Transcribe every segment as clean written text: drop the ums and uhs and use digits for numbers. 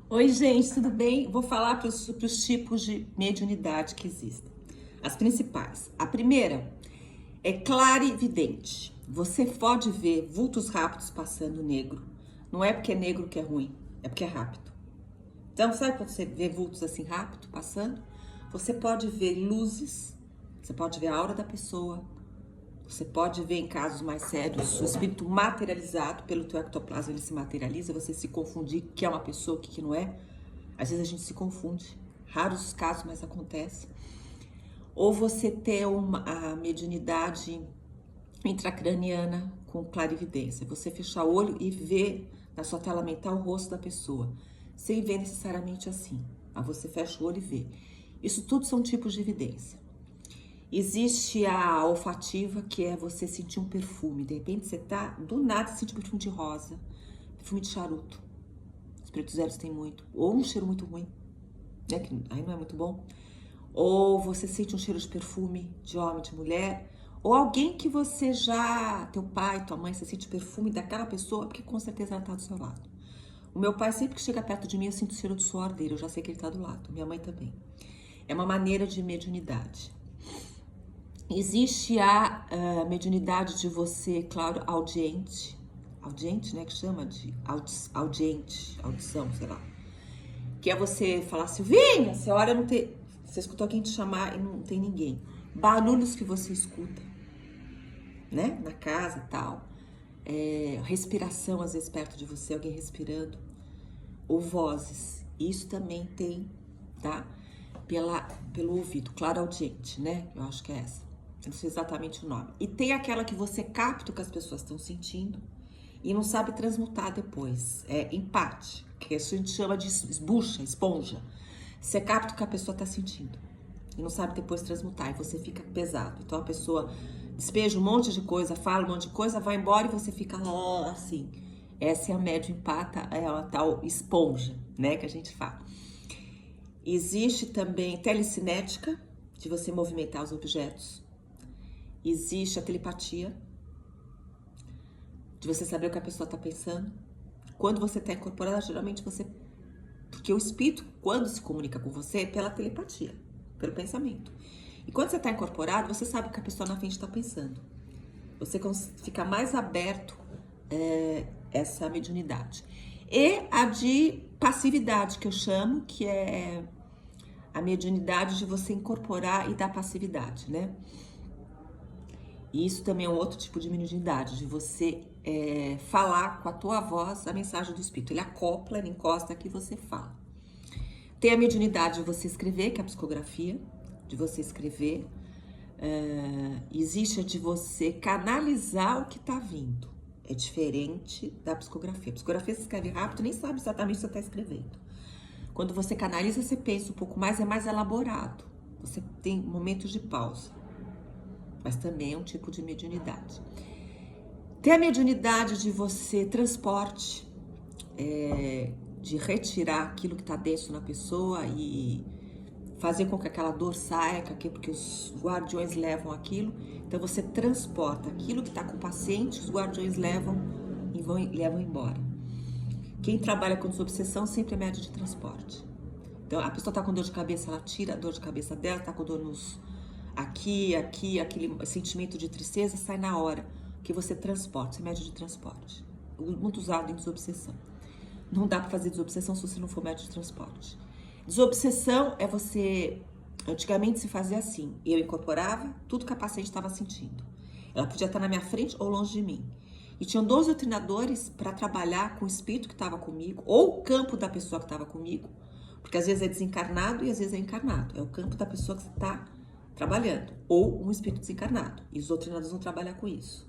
Oi, gente, tudo bem? Vou falar para os tipos de mediunidade que existem. As principais. A primeira é clarividente. Você pode ver vultos rápidos passando negro. Não é porque é negro que é ruim, é porque é rápido. Então, sabe quando você vê vultos assim rápido passando? Você pode ver luzes, você pode ver a aura da pessoa, você pode ver em casos mais sérios o espírito materializado pelo teu ectoplasma, ele se materializa, você se confundir que é uma pessoa, o que não é. Às vezes a gente se confunde, raros os casos, mas acontece. Ou você ter a mediunidade intracraniana com clarividência, você fechar o olho e ver na sua tela mental o rosto da pessoa, sem ver necessariamente assim, mas você fecha o olho e vê. Isso tudo são tipos de evidência. Existe a olfativa, que é você sentir um perfume. De repente você tá, do nada, você sente um perfume de rosa, perfume de charuto. Os pretos zeros tem muito. Ou um cheiro muito ruim, né? Que aí não é muito bom. Ou você sente um cheiro de perfume de homem, de mulher. Ou alguém que você já, teu pai, tua mãe, você sente o perfume daquela pessoa, porque com certeza ela tá do seu lado. O meu pai, sempre que chega perto de mim, eu sinto o cheiro do suor dele, eu já sei que ele tá do lado. Minha mãe também. É uma maneira de mediunidade. Existe a mediunidade de você, claro, audiente, né, que chama de audiente, audição, sei lá. Que é você falar, Silvinha, você olha, não tem, você escutou alguém te chamar e não tem ninguém. Barulhos que você escuta, né, na casa e tal. Respiração, às vezes, perto de você, alguém respirando. Ou vozes, isso também tem, tá? Pelo ouvido, claro, audiente, né, eu acho que é essa. Eu não sei exatamente o nome. E tem aquela que você capta o que as pessoas estão sentindo e não sabe transmutar depois. É empate, que a gente chama de esbucha, esponja. Você capta o que a pessoa está sentindo e não sabe depois transmutar e você fica pesado. Então a pessoa despeja um monte de coisa, fala um monte de coisa, vai embora e você fica assim. Essa é a médium empata, é a tal esponja, né, que a gente fala. Existe também telecinética, de você movimentar os objetos. Existe a telepatia, de você saber o que a pessoa está pensando. Quando você está incorporada, geralmente você... Porque o espírito, quando se comunica com você, é pela telepatia, pelo pensamento. E quando você está incorporado, você sabe o que a pessoa na frente está pensando. Você fica mais aberto essa mediunidade. E a de passividade, que eu chamo, que é a mediunidade de você incorporar e dar passividade, né? E isso também é um outro tipo de mediunidade, de você falar com a tua voz a mensagem do espírito. Ele acopla, ele encosta aqui e você fala. Tem a mediunidade de você escrever, que é a psicografia, de você escrever. Existe a de você canalizar o que está vindo. É diferente da psicografia. A psicografia você escreve rápido, nem sabe exatamente o que você está escrevendo. Quando você canaliza, você pensa um pouco mais, é mais elaborado. Você tem momentos de pausa. Mas também é um tipo de mediunidade. Tem a mediunidade de você transporte, de retirar aquilo que está dentro na pessoa e fazer com que aquela dor saia, porque os guardiões levam aquilo. Então você transporta aquilo que está com o paciente, os guardiões levam e levam embora. Quem trabalha com desobsessão sempre é médio de transporte. Então a pessoa está com dor de cabeça, ela tira a dor de cabeça dela, está com dor nos... aquele sentimento de tristeza sai na hora que você transporta, você é médio de transporte. Muito usado em desobsessão. Não dá para fazer desobsessão se você não for médio de transporte. Desobsessão é você... Antigamente se fazia assim, eu incorporava tudo que a paciente estava sentindo. Ela podia estar na minha frente ou longe de mim. E tinham 12 treinadores para trabalhar com o espírito que estava comigo, ou o campo da pessoa que estava comigo, porque às vezes é desencarnado e às vezes é encarnado. É o campo da pessoa que você está trabalhando, ou um espírito desencarnado. E os doutrinadores vão trabalhar com isso.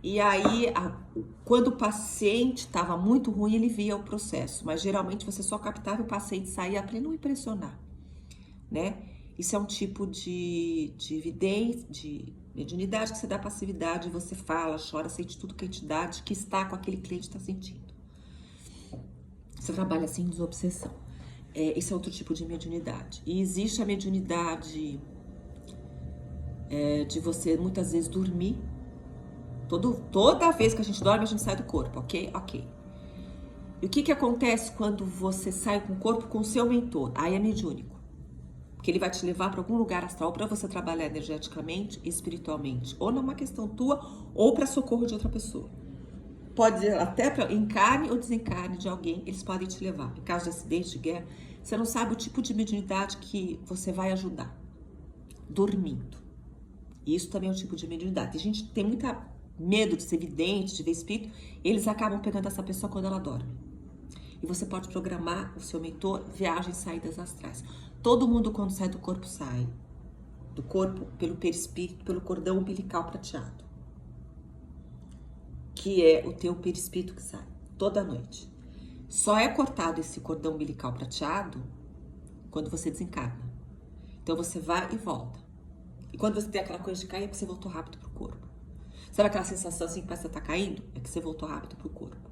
E aí, quando o paciente estava muito ruim, ele via o processo. Mas geralmente você só captava o paciente sair para não impressionar, né? Isso é um tipo de evidência, de mediunidade, que você dá passividade, você fala, chora, sente tudo que a entidade que está com aquele cliente está sentindo. Você trabalha assim em desobsessão. Esse é outro tipo de mediunidade. E existe a mediunidade de você muitas vezes dormir. Toda vez que a gente dorme, a gente sai do corpo, ok? Ok. E o que que acontece quando você sai com o corpo com o seu mentor? Aí é mediúnico. Porque ele vai te levar para algum lugar astral para você trabalhar energeticamente e espiritualmente. Ou numa questão tua, ou para socorro de outra pessoa. Pode ser até para encarne ou desencarne de alguém, eles podem te levar. Em caso de acidente, de guerra, você não sabe o tipo de mediunidade que você vai ajudar. Dormindo. E isso também é um tipo de mediunidade. Tem gente que tem muita medo de ser vidente, de ver espírito, eles acabam pegando essa pessoa quando ela dorme. E você pode programar o seu mentor viagens e saídas astrais. Todo mundo quando sai do corpo sai. Do corpo pelo perispírito, pelo cordão umbilical prateado. Que é o teu perispírito que sai, toda noite. Só é cortado esse cordão umbilical prateado quando você desencarna. Então você vai e volta. E quando você tem aquela coisa de cair, é que você voltou rápido pro corpo. Sabe aquela sensação assim que parece que você tá caindo? É que você voltou rápido pro corpo.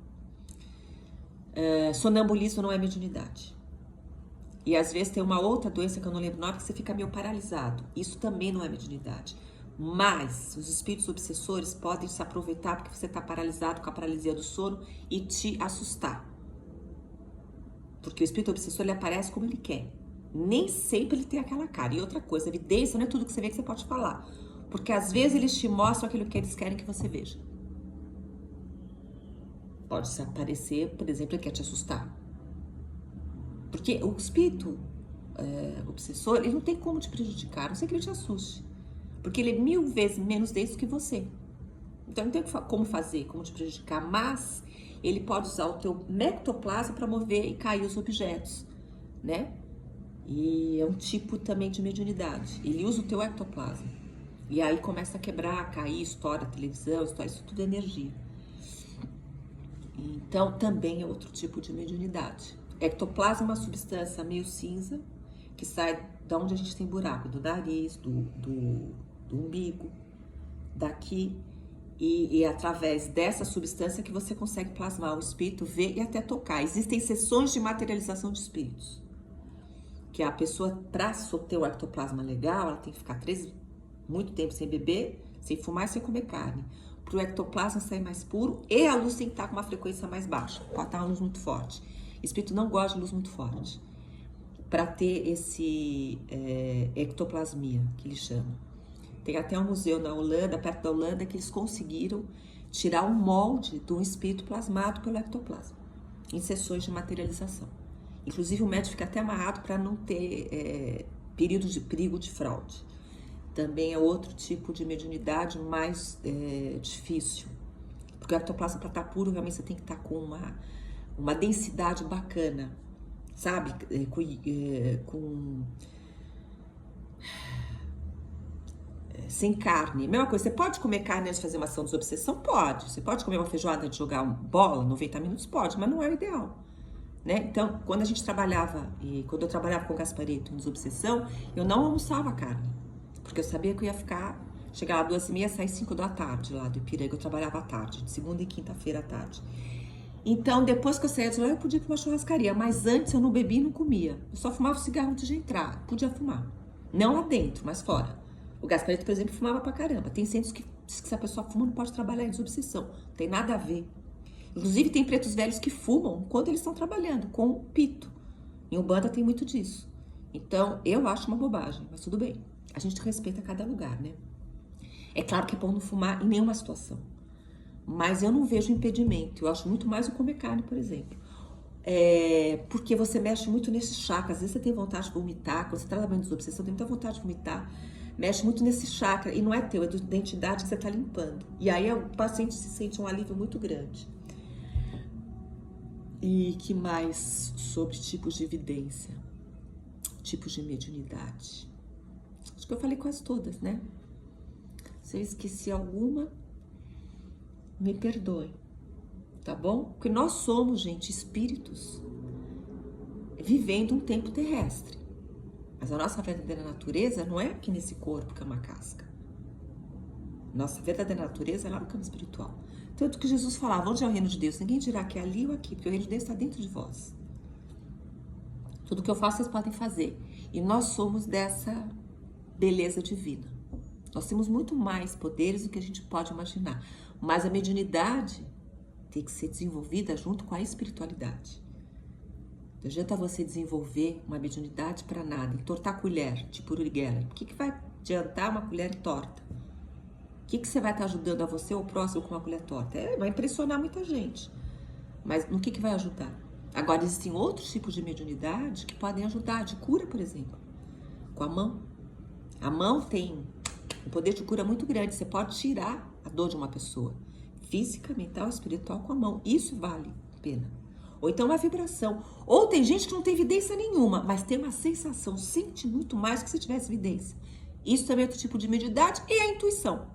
Sonambulismo não é mediunidade. E às vezes tem uma outra doença que eu não lembro o nome, que você fica meio paralisado. Isso também não é mediunidade. Mas os espíritos obsessores podem se aproveitar porque você está paralisado com a paralisia do sono e te assustar. Porque o espírito obsessor, ele aparece como ele quer. Nem sempre ele tem aquela cara. E outra coisa, evidência não é tudo que você vê que você pode falar. Porque às vezes eles te mostram aquilo que eles querem que você veja. Pode se aparecer, por exemplo, ele quer te assustar. Porque o espírito obsessor, ele não tem como te prejudicar, a não ser que ele te assuste. Porque ele é 1000 vezes menos denso que você. Então não tem como fazer, como te prejudicar, mas ele pode usar o teu nectoplasma para mover e cair os objetos, né? E é um tipo também de mediunidade. Ele usa o teu ectoplasma. E aí começa a quebrar, cair, estoura a televisão, estoura, isso tudo é energia. Então também é outro tipo de mediunidade. Ectoplasma é uma substância meio cinza que sai da onde a gente tem buraco, do nariz, do umbigo, daqui, e através dessa substância que você consegue plasmar o espírito, ver e até tocar. Existem sessões de materialização de espíritos, que a pessoa, para ter o ectoplasma legal, ela tem que ficar muito tempo sem beber, sem fumar e sem comer carne. Para o ectoplasma sair mais puro, e a luz tem que estar com uma frequência mais baixa, pode estar uma luz muito forte. O espírito não gosta de luz muito forte, para ter esse ectoplasmia, que eles chamam. Tem até um museu na Holanda, perto da Holanda, que eles conseguiram tirar um molde de um espírito plasmado pelo ectoplasma, em sessões de materialização. Inclusive o médico fica até amarrado para não ter perigo de fraude. Também é outro tipo de mediunidade mais difícil. Porque o ectoplasma, para estar puro, realmente você tem que estar com uma densidade bacana, sabe? Sem carne. Mesma coisa, você pode comer carne antes de fazer uma ação de desobsessão? Pode. Você pode comer uma feijoada antes de jogar bola, 90 minutos? Pode, mas não é o ideal. Né? Então, quando a gente trabalhava, e quando eu trabalhava com o Gaspareto em desobsessão, eu não almoçava carne. Porque eu sabia que eu ia chegar lá 2h30, sair 5 da tarde lá do Ipiranga. Eu trabalhava à tarde, de segunda e quinta-feira à tarde. Então, depois que eu saía de lá, eu podia ir para uma churrascaria. Mas antes eu não bebia e não comia. Eu só fumava cigarro antes de entrar. Podia fumar. Não lá dentro, mas fora. O Gaspareto, por exemplo, fumava pra caramba. Tem centros que diz que se a pessoa fuma, não pode trabalhar em desobsessão. Não tem nada a ver. Inclusive, tem pretos velhos que fumam quando eles estão trabalhando, com o pito. Em Umbanda tem muito disso. Então, eu acho uma bobagem, mas tudo bem. A gente respeita cada lugar, né? É claro que é bom não fumar em nenhuma situação. Mas eu não vejo impedimento. Eu acho muito mais o comer carne, por exemplo. Porque você mexe muito nesse chakra. Às vezes você tem vontade de vomitar. Quando você está trabalhando em desobsessão, tem muita vontade de vomitar. Mexe muito nesse chakra. E não é teu, é da identidade que você está limpando. E aí o paciente se sente um alívio muito grande. E que mais sobre tipos de evidência? Tipos de mediunidade. Acho que eu falei quase todas, né? Se eu esqueci alguma, me perdoe, tá bom? Porque nós somos, gente, espíritos vivendo um tempo terrestre. Mas a nossa verdadeira natureza não é aqui nesse corpo que é uma casca. Nossa verdadeira natureza é lá no campo espiritual. Tanto que Jesus falava, onde é o reino de Deus? Ninguém dirá que é ali ou aqui, porque o reino de Deus está dentro de vós. Tudo que eu faço, vocês podem fazer. E nós somos dessa beleza divina. Nós temos muito mais poderes do que a gente pode imaginar. Mas a mediunidade tem que ser desenvolvida junto com a espiritualidade. Não adianta você desenvolver uma mediunidade para nada, entortar a colher, tipo Uri Geller. O que vai adiantar uma colher torta? O que você vai estar ajudando a você ou o próximo com uma colher torta? Vai impressionar muita gente. Mas no que vai ajudar? Agora, existem outros tipos de mediunidade que podem ajudar, de cura, por exemplo. Com a mão. A mão tem um poder de cura muito grande. Você pode tirar a dor de uma pessoa. Física, mental, espiritual com a mão. Isso vale a pena. Ou então uma vibração. Ou tem gente que não tem evidência nenhuma, mas tem uma sensação, sente muito mais que se tivesse evidência. Isso também é outro tipo de mediunidade. E a intuição.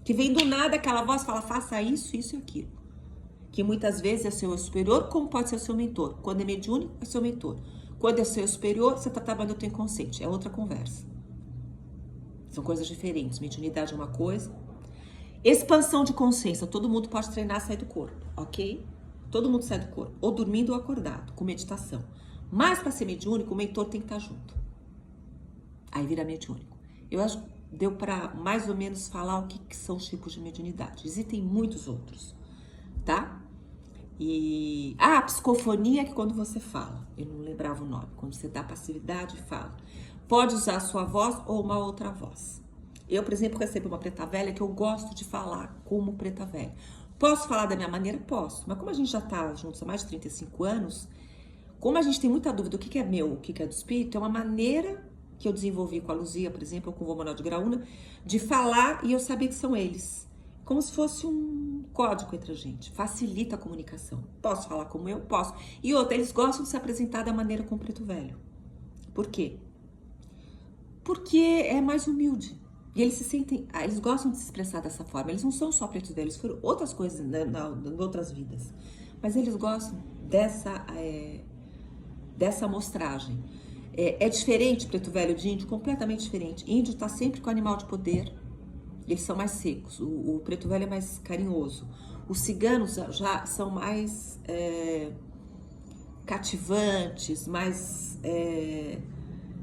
Que vem do nada, aquela voz fala, faça isso, isso e aquilo. Que muitas vezes é seu superior, como pode ser o seu mentor. Quando é mediúnico, é seu mentor. Quando é seu superior, você está trabalhando o teu inconsciente. É outra conversa. São coisas diferentes. Mediunidade é uma coisa. Expansão de consciência. Todo mundo pode treinar a sair do corpo, ok? Todo mundo sai do corpo. Ou dormindo ou acordado, com meditação. Mas para ser mediúnico, o mentor tem que estar junto. Aí vira mediúnico. Eu acho que deu para mais ou menos falar o que são os tipos de mediunidade. Existem muitos outros, tá? E a psicofonia é que quando você fala, eu não lembrava o nome, quando você dá passividade e fala, pode usar a sua voz ou uma outra voz. Eu, por exemplo, recebo uma preta velha que eu gosto de falar como preta velha. Posso falar da minha maneira? Posso, mas como a gente já tá juntos há mais de 35 anos, como a gente tem muita dúvida do que é meu, o que é do espírito, é uma maneira que eu desenvolvi com a Luzia, por exemplo, ou com o vô Manuel de Graúna, de falar e eu saber que são eles. Como se fosse um código entre a gente. Facilita a comunicação. Posso falar como eu? Posso. E outra, eles gostam de se apresentar da maneira com o preto velho. Por quê? Porque é mais humilde. E eles se sentem... eles gostam de se expressar dessa forma. Eles não são só pretos velhos, foram outras coisas em outras vidas. Mas eles gostam dessa amostragem. É diferente preto velho de índio, completamente diferente. Índio tá sempre com animal de poder. Eles são mais secos. O preto velho é mais carinhoso. Os ciganos já são mais cativantes, mais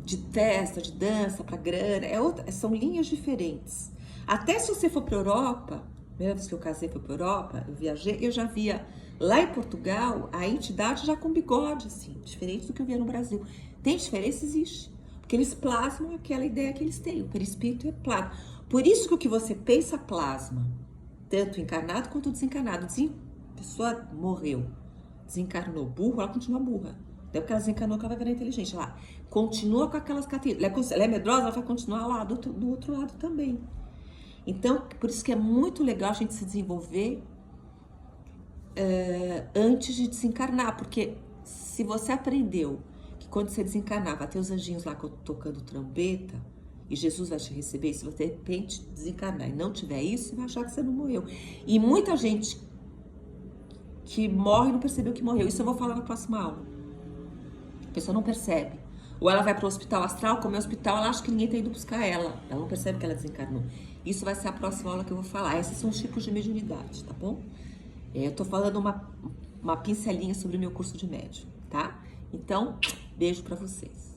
de festa, de dança, pra grana. São linhas diferentes. Até se você for pra Europa, a primeira vez que eu casei foi pra Europa, eu viajei, eu já via lá em Portugal a entidade já com bigode, assim, diferente do que eu via no Brasil. Tem diferença? Existe. Porque eles plasmam aquela ideia que eles têm. O perispírito é plasma. Por isso que o que você pensa plasma, tanto encarnado quanto desencarnado. A pessoa morreu, desencarnou, burro, ela continua burra. Até porque ela desencarnou que ela vai virar inteligente. Ela continua com aquelas características. Ela é medrosa, ela vai continuar lá do outro lado também. Então, por isso que é muito legal a gente se desenvolver antes de desencarnar. Porque se você aprendeu que quando você desencarnar vai ter os anjinhos lá tocando trombeta, e Jesus vai te receber, e se você de repente desencarnar e não tiver isso, você vai achar que você não morreu. E muita gente que morre não percebeu que morreu. Isso eu vou falar na próxima aula. A pessoa não percebe. Ou ela vai para o hospital astral, como é hospital, ela acha que ninguém tá indo buscar ela. Ela não percebe que ela desencarnou. Isso vai ser a próxima aula que eu vou falar. Esses são os tipos de mediunidade, tá bom? Eu tô falando uma pincelinha sobre o meu curso de médium, tá? Então, beijo para vocês.